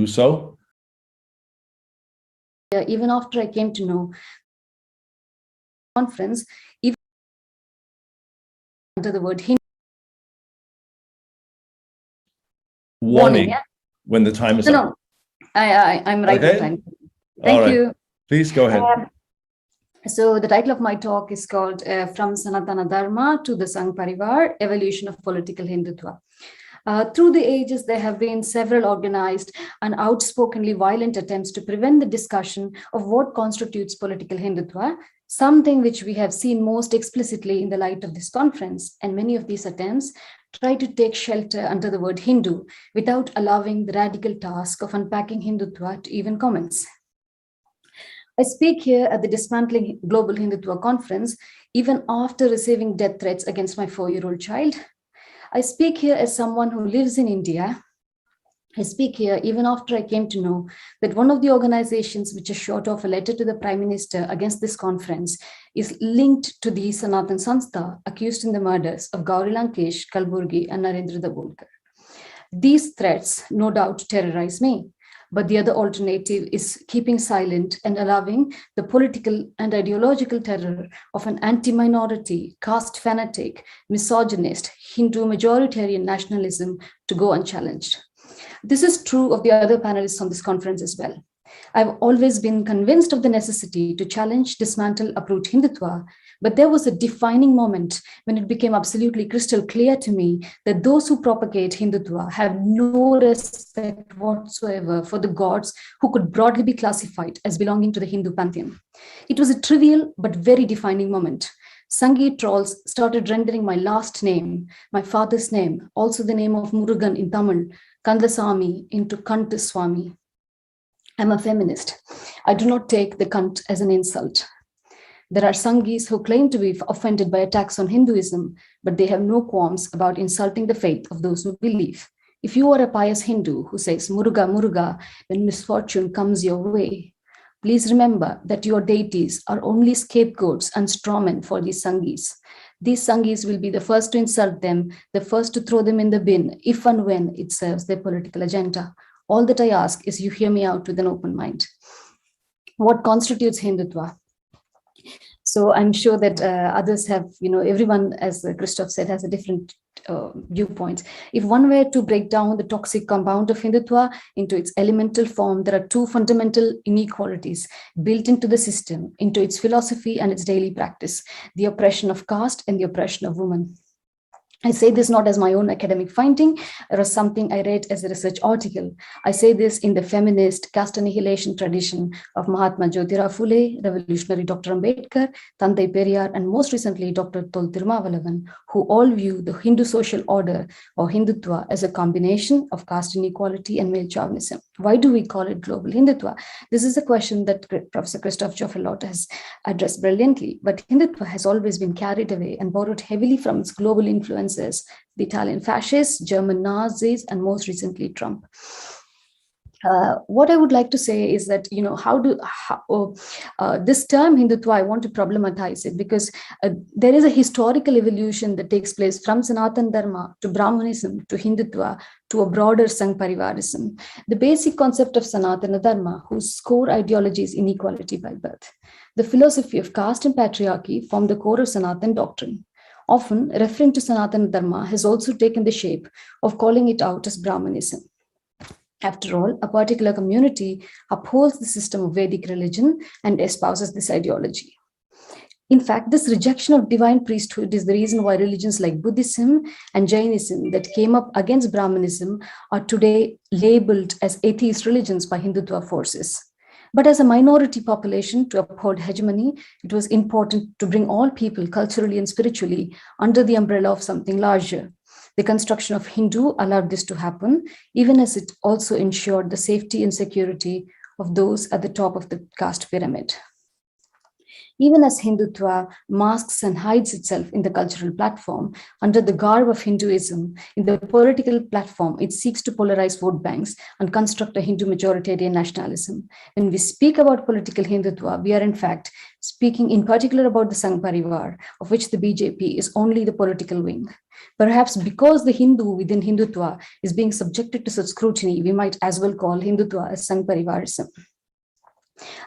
do so? Even after I came to know conference, even under the word Hindu. Warning, yeah? when the time is No, up. no, I'm right Okay. on time. All Thank right. you. Please go ahead. So the title of my talk is called From Sanatana Dharma to the Sangh Parivar, Evolution of Political Hindutva. Through the ages, there have been several organized and outspokenly violent attempts to prevent the discussion of what constitutes political Hindutva, something which we have seen most explicitly in the light of this conference. And many of these attempts try to take shelter under the word Hindu without allowing the radical task of unpacking Hindutva to even commence. I speak here at the Dismantling Global Hindutva Conference, even after receiving death threats against my 4-year-old child. I speak here as someone who lives in India. I speak here even after I came to know that one of the organizations which has shot off a letter to the Prime Minister against this conference is linked to the Sanatan Sanstha accused in the murders of Gauri Lankesh, Kalburgi, and Narendra Dabholkar. These threats no doubt terrorize me. But the other alternative is keeping silent and allowing the political and ideological terror of an anti-minority, caste fanatic, misogynist, Hindu majoritarian nationalism to go unchallenged. This is true of the other panelists on this conference as well. I've always been convinced of the necessity to challenge, dismantle, uproot Hindutva, but there was a defining moment when it became absolutely crystal clear to me that those who propagate Hindutva have no respect whatsoever for the gods who could broadly be classified as belonging to the Hindu pantheon. It was a trivial but very defining moment. Sangeet trolls started rendering my last name, my father's name, also the name of Murugan in Tamil, Kandasamy, into Kantaswamy. I'm a feminist. I do not take the Kant as an insult. There are Sanghis who claim to be offended by attacks on Hinduism, but they have no qualms about insulting the faith of those who believe. If you are a pious Hindu who says Muruga Muruga when misfortune comes your way, please remember that your deities are only scapegoats and strawmen for these Sanghis. These Sanghis will be the first to insult them, the first to throw them in the bin, if and when it serves their political agenda. All that I ask is you hear me out with an open mind. What constitutes Hindutva? So I'm sure that others have, everyone, as Christoph said, has a different viewpoint. If one were to break down the toxic compound of Hindutva into its elemental form, there are two fundamental inequalities built into the system, into its philosophy and its daily practice: the oppression of caste and the oppression of women. I say this not as my own academic finding or as something I read as a research article. I say this in the feminist caste annihilation tradition of Mahatma Jyotirao Phule, revolutionary Dr. Ambedkar, Tandai Periyar, and most recently Dr. Tol Tirumavalavan, who all view the Hindu social order or Hindutva as a combination of caste inequality and male chauvinism. Why do we call it global Hindutva? This is a question that Professor Christoph Joffelot has addressed brilliantly, but Hindutva has always been carried away and borrowed heavily from its global influences, the Italian fascists, German Nazis, and most recently Trump. What I would like to say is that, this term Hindutva, I want to problematize it because there is a historical evolution that takes place from Sanatan Dharma to Brahmanism to Hindutva to a broader Sangh Parivarism. The basic concept of Sanatana Dharma, whose core ideology is inequality by birth. The philosophy of caste and patriarchy form the core of Sanatan doctrine. Often, referring to Sanatana Dharma has also taken the shape of calling it out as Brahmanism. After all, a particular community upholds the system of Vedic religion and espouses this ideology. In fact, this rejection of divine priesthood is the reason why religions like Buddhism and Jainism that came up against Brahmanism are today labeled as atheist religions by Hindutva forces. But as a minority population to uphold hegemony, it was important to bring all people culturally and spiritually under the umbrella of something larger. The construction of Hindu allowed this to happen, even as it also ensured the safety and security of those at the top of the caste pyramid. Even as Hindutva masks and hides itself in the cultural platform, under the garb of Hinduism, in the political platform, it seeks to polarize vote banks and construct a Hindu majoritarian nationalism. When we speak about political Hindutva, we are in fact speaking in particular about the Sangh Parivar, of which the BJP is only the political wing. Perhaps because the Hindu within Hindutva is being subjected to such scrutiny, we might as well call Hindutva as Sangh Parivarism.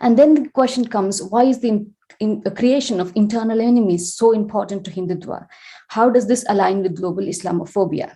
And then the question comes, why is the creation of internal enemies so important to Hindutva? How does this align with global Islamophobia?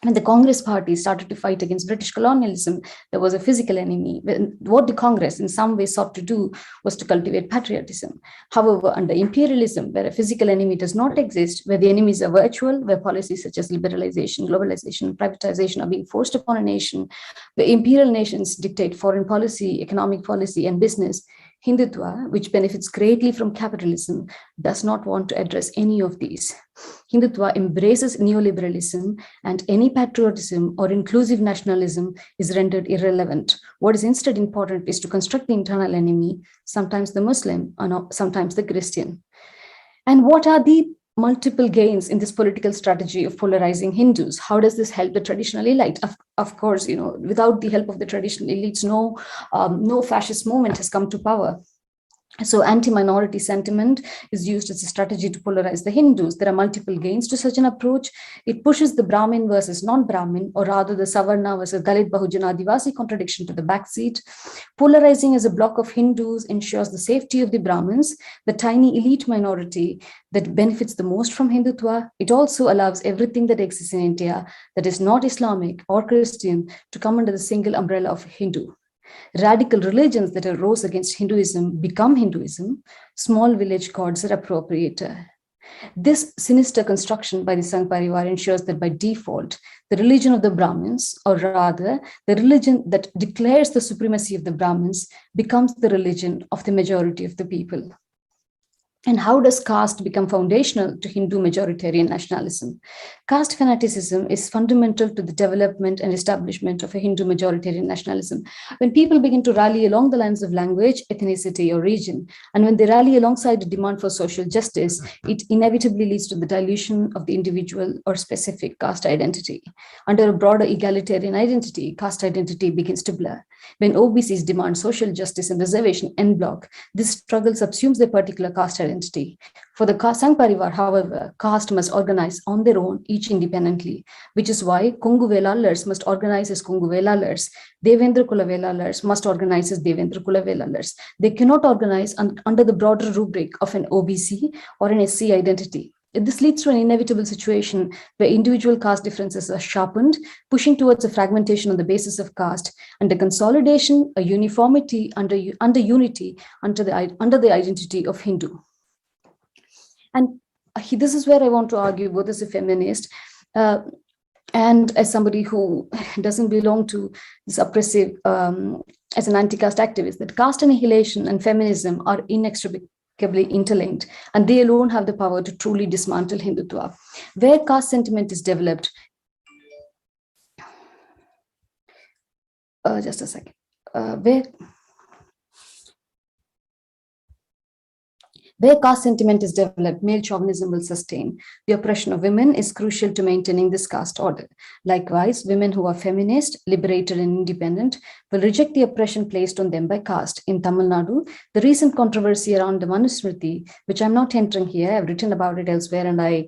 When the Congress party started to fight against British colonialism, there was a physical enemy. What the Congress in some way sought to do was to cultivate patriotism. However, under imperialism, where a physical enemy does not exist, where the enemies are virtual, where policies such as liberalization, globalization, privatization are being forced upon a nation, where imperial nations dictate foreign policy, economic policy, and business, Hindutva, which benefits greatly from capitalism, does not want to address any of these. Hindutva embraces neoliberalism, and any patriotism or inclusive nationalism is rendered irrelevant. What is instead important is to construct the internal enemy, sometimes the Muslim, and sometimes the Christian. And what are the multiple gains in this political strategy of polarizing Hindus? How does this help the traditional elite? Of course, without the help of the traditional elites, no fascist movement has come to power. So anti-minority sentiment is used as a strategy to polarize the Hindus. There are multiple gains to such an approach. It pushes the Brahmin versus non-Brahmin, or rather the Savarna versus Dalit Bahujana Adivasi contradiction to the backseat. Polarizing as a block of Hindus ensures the safety of the Brahmins, the tiny elite minority that benefits the most from Hindutva. It also allows everything that exists in India that is not Islamic or Christian to come under the single umbrella of Hindu. Radical religions that arose against Hinduism become Hinduism. Small village gods are appropriated. This sinister construction by the Sangh Parivar ensures that by default, the religion of the Brahmins, or rather the religion that declares the supremacy of the Brahmins, becomes the religion of the majority of the people. And how does caste become foundational to Hindu majoritarian nationalism? Caste fanaticism is fundamental to the development and establishment of a Hindu majoritarian nationalism. When people begin to rally along the lines of language, ethnicity, or region, and when they rally alongside the demand for social justice, it inevitably leads to the dilution of the individual or specific caste identity. Under a broader egalitarian identity, caste identity begins to blur. When OBCs demand social justice and reservation en bloc, this struggle subsumes their particular caste identity. For the Sangh Parivar, however, caste must organize on their own, each independently, which is why Kungu Velalars must organize as Kungu Velalars, Devendra Kula Velalars must organize as Devendra Kula Velalars. They cannot organize under the broader rubric of an OBC or an SC identity. This leads to an inevitable situation where individual caste differences are sharpened, pushing towards a fragmentation on the basis of caste, and a consolidation, a uniformity under unity under the identity of Hindu. And this is where I want to argue, both as a feminist and as somebody who doesn't belong to this oppressive, as an anti-caste activist, that caste annihilation and feminism are inextricably interlinked, and they alone have the power to truly dismantle Hindutva. Where caste sentiment is developed, just a second, where caste sentiment is developed, male chauvinism will sustain. The oppression of women is crucial to maintaining this caste order. Likewise, women who are feminist, liberated, and independent will reject the oppression placed on them by caste. In Tamil Nadu, the recent controversy around the Manusmriti, which I'm not entering here, I've written about it elsewhere and I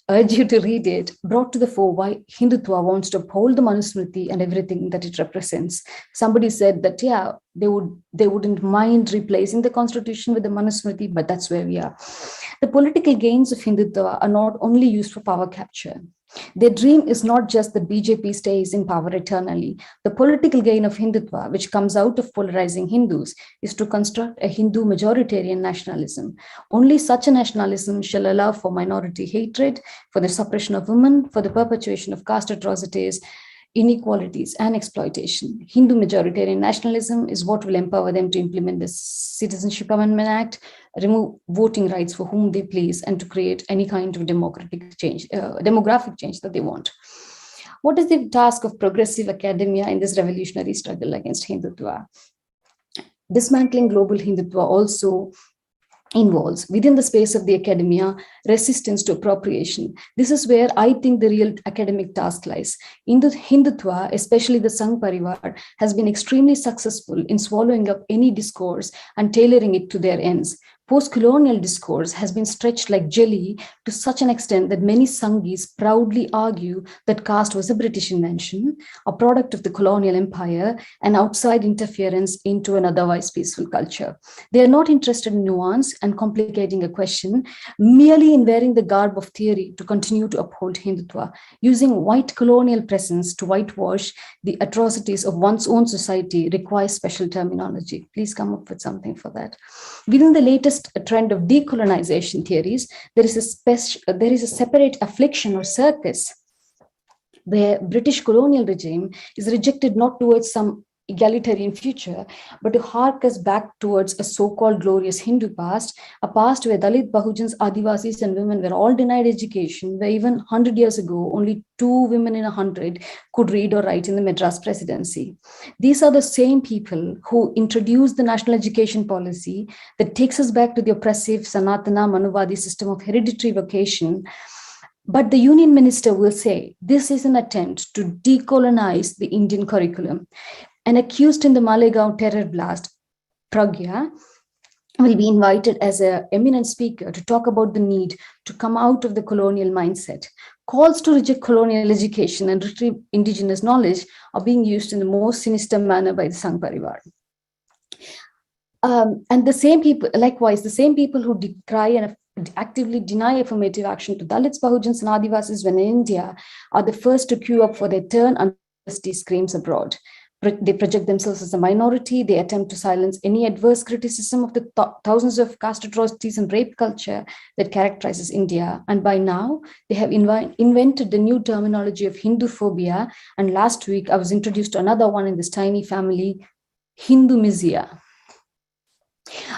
urge you to read it, brought to the fore why Hindutva wants to uphold the Manusmriti and everything that it represents. Somebody said that, yeah, they wouldn't mind replacing the constitution with the Manusmriti, but that's where we are. The political gains of Hindutva are not only used for power capture. Their dream is not just that BJP stays in power eternally. The political gain of Hindutva, which comes out of polarizing Hindus, is to construct a Hindu majoritarian nationalism. Only such a nationalism shall allow for minority hatred, for the suppression of women, for the perpetuation of caste atrocities, inequalities, and exploitation. Hindu majoritarian nationalism is what will empower them to implement the Citizenship Amendment Act, remove voting rights for whom they please, and to create any kind of demographic change that they want. What is the task of progressive academia in this revolutionary struggle against Hindutva? Dismantling global Hindutva also involves within the space of the academia resistance to appropriation. This is where I think the real academic task lies. In the Hindutva, especially the Sangh Parivar, has been extremely successful in swallowing up any discourse and tailoring it to their ends. Post-colonial discourse has been stretched like jelly to such an extent that many Sanghis proudly argue that caste was a British invention, a product of the colonial empire, and outside interference into an otherwise peaceful culture. They are not interested in nuance and complicating a question, merely in wearing the garb of theory to continue to uphold Hindutva, using white colonial presence to whitewash the atrocities of one's own society requires special terminology. Please come up with something for that. Within the latest trend of decolonization theories, there is a separate affliction or circus where British colonial regime is rejected not towards some egalitarian future, but to hark us back towards a so-called glorious Hindu past, a past where Dalit, Bahujans, Adivasis, and women were all denied education, where even 100 years ago, only 2 women in 100 could read or write in the Madras presidency. These are the same people who introduced the national education policy that takes us back to the oppressive Sanatana Manuvadi system of hereditary vocation. But the union minister will say this is an attempt to decolonize the Indian curriculum. An accused in the Malegaon terror blast, Pragya, will be invited as an eminent speaker to talk about the need to come out of the colonial mindset. Calls to reject colonial education and retrieve indigenous knowledge are being used in the most sinister manner by the Sangh Parivar. And the same people, likewise, the same people who decry and actively deny affirmative action to Dalits, Bahujans, and Adivasis when in India are the first to queue up for their turn under screams abroad. They project themselves as a minority. They attempt to silence any adverse criticism of the thousands of caste atrocities and rape culture that characterizes India. And by now, they have invented the new terminology of Hinduphobia. And last week, I was introduced to another one in this tiny family, Hindumisia.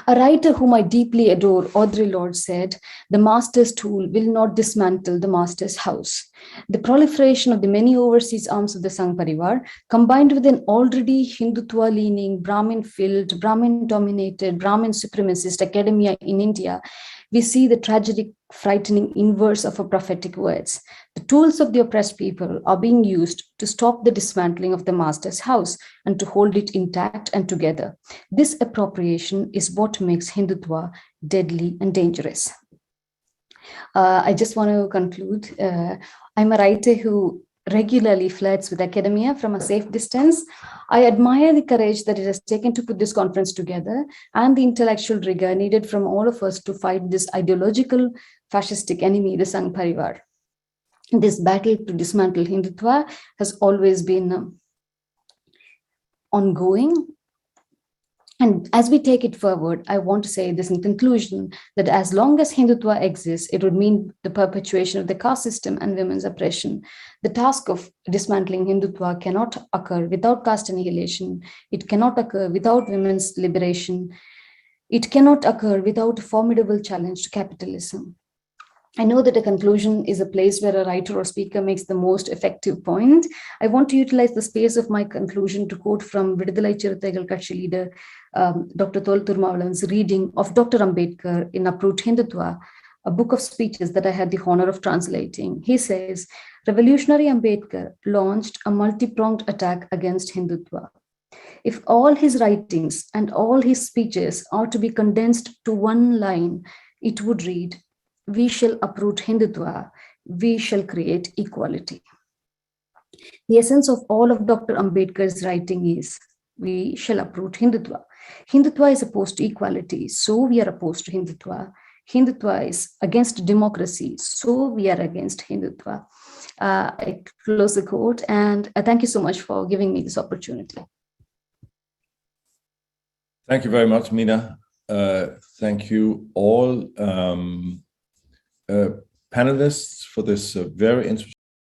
A writer whom I deeply adore, Audre Lorde, said, "The master's tool will not dismantle the master's house." The proliferation of the many overseas arms of the Sangh Parivar, combined with an already Hindutva-leaning, Brahmin-filled, Brahmin-dominated, Brahmin supremacist academia in India, we see the tragic, frightening inverse of her prophetic words. The tools of the oppressed people are being used to stop the dismantling of the master's house and to hold it intact and together. This appropriation is what makes Hindutva deadly and dangerous. I just want to conclude. I'm a writer who regularly flirts with academia from a safe distance. I admire the courage that it has taken to put this conference together and the intellectual rigor needed from all of us to fight this ideological fascistic enemy, the Sangh Parivar. This battle to dismantle Hindutva has always been ongoing. And as we take it forward, I want to say this in conclusion, that as long as Hindutva exists, it would mean the perpetuation of the caste system and women's oppression. The task of dismantling Hindutva cannot occur without caste annihilation. It cannot occur without women's liberation. It cannot occur without a formidable challenge to capitalism. I know that a conclusion is a place where a writer or speaker makes the most effective point. I want to utilize the space of my conclusion to quote from Vidudalai Chiruthaigal Katchi leader, Dr. Tol Turmavalan's reading of Dr. Ambedkar in Uproot Hindutva, a book of speeches that I had the honor of translating. He says, "Revolutionary Ambedkar launched a multi-pronged attack against Hindutva. If all his writings and all his speeches are to be condensed to one line, it would read, 'We shall uproot Hindutva, we shall create equality.'" The essence of all of Dr. Ambedkar's writing is, we shall uproot Hindutva. Hindutva is opposed to equality, so we are opposed to Hindutva. Hindutva is against democracy, so we are against Hindutva. I close the quote, and thank you so much for giving me this opportunity. Thank you very much, Meena. Thank you all panelists for this very interesting